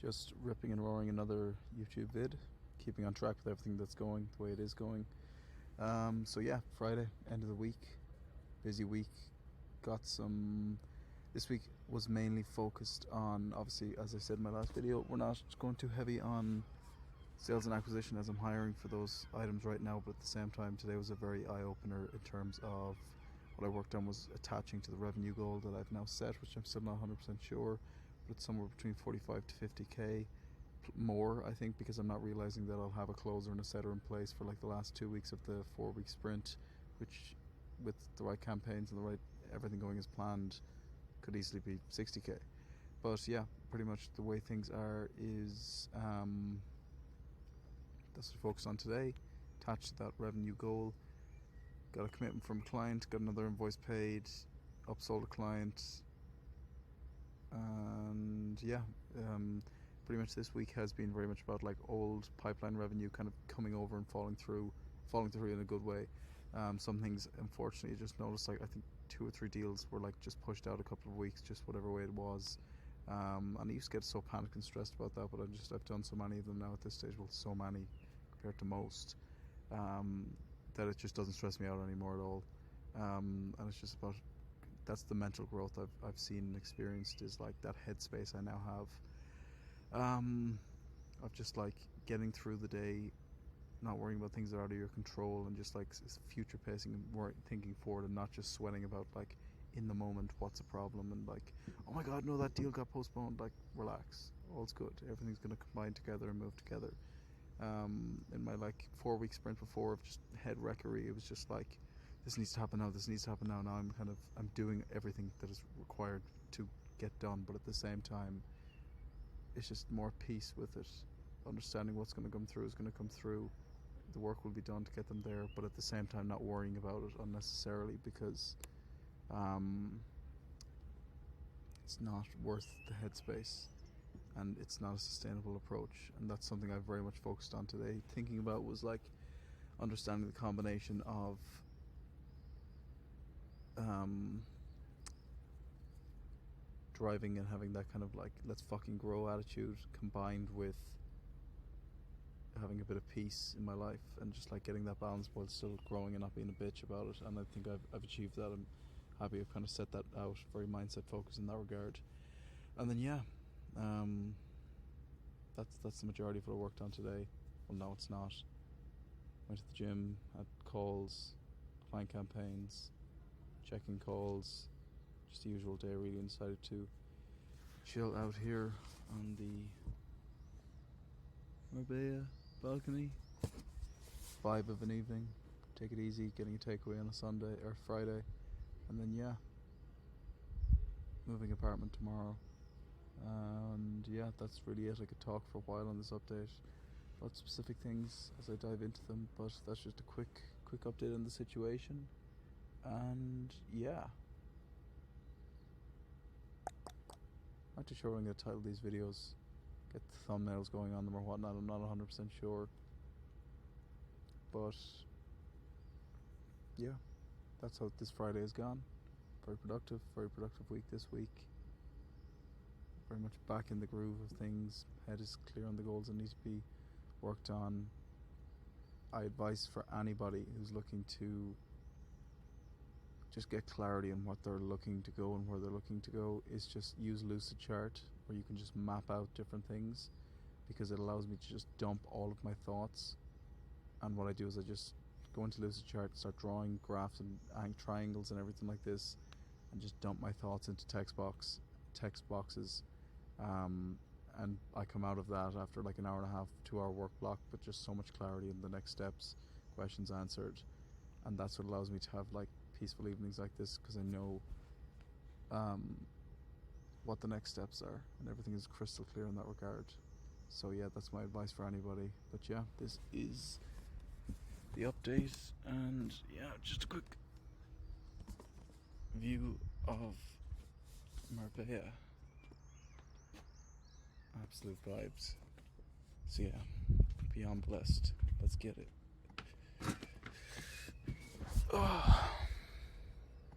Just ripping and roaring another YouTube vid, keeping on track with everything that's going the way it is going. So yeah, Friday, end of the week, busy week. Got some. This week was mainly focused on, obviously, as I said in my last video, we're not going too heavy on sales and acquisition as I'm hiring for those items right now, but at the same time today was a very eye-opener in terms of what I worked on was attaching to the revenue goal that I've now set, which I'm still not 100% sure, but it's somewhere between 45 to 50k more, I think, because I'm not realizing that I'll have a closer and a setter in place for like the last 2 weeks of the 4-week sprint, which with the right campaigns and the right everything going as planned could easily be 60k. But yeah, pretty much the way things are is that's what I focus on today, attached to that revenue goal. Got a commitment from a client, got another invoice paid, upsold a client, and yeah, pretty much this week has been very much about like old pipeline revenue kind of coming over and falling through in a good way. Some things, unfortunately, I just noticed, like I think 2 or 3 deals were like just pushed out a couple of weeks, just whatever way it was. And I used to get so panicked and stressed about that, but I've done so many of them now at this stage, well, so many compared to most, that it just doesn't stress me out anymore at all. And it's just about, that's the mental growth I've seen and experienced, is like that headspace I now have, of just like getting through the day, not worrying about things that are out of your control, and just like future pacing and thinking forward, and not just sweating about like in the moment what's a problem and like, oh my god, no, that deal got postponed. Like, relax, all's good, everything's going to combine together and move together. In my like 4-week sprint before of just head wreckery, it was just like, this needs to happen now, this needs to happen now. Now I'm doing everything that is required to get done, but at the same time it's just more peace with it, understanding what's going to come through is going to come through, the work will be done to get them there, but at the same time not worrying about it unnecessarily, because it's not worth the headspace and it's not a sustainable approach. And that's something I've very much focused on today, thinking about, was like understanding the combination of driving and having that kind of like let's fucking grow attitude, combined with having a bit of peace in my life and just like getting that balance while still growing and not being a bitch about it. And I think I've achieved that. I'm happy I've kind of set that out, very mindset focused in that regard. And then yeah, that's the majority of what I worked on today. Well, no, it's not. Went to the gym, had calls, client campaigns, checking calls, just the usual day really, and decided to chill out here on the Marbella balcony. Vibe of an evening, take it easy, getting a takeaway on a Sunday or Friday, and then yeah, moving apartment tomorrow. And yeah, that's really it. I could talk for a while on this update about specific things as I dive into them, but that's just a quick update on the situation. And yeah, not too sure what I'm going to title these videos, get the thumbnails going on them or whatnot. I'm not 100% sure, but yeah, that's how this Friday has gone. Very productive week this week. Very much back in the groove of things. Head is clear on the goals that need to be worked on. I advise for anybody who's looking to just get clarity on what they're looking to go and where they're looking to go, is just use Lucidchart, where you can just map out different things, because it allows me to just dump all of my thoughts. And what I do is I just go into Lucidchart, start drawing graphs and triangles and everything like this, and just dump my thoughts into text boxes, and I come out of that after like an hour and a half, 2-hour work block, but just so much clarity in the next steps, questions answered. And that's what allows me to have like peaceful evenings like this, because I know what the next steps are, and everything is crystal clear in that regard. So yeah, that's my advice for anybody. But yeah, this is the update, and yeah, just a quick view of Marbella. Absolute vibes. So yeah, beyond blessed. Let's get it. Oh.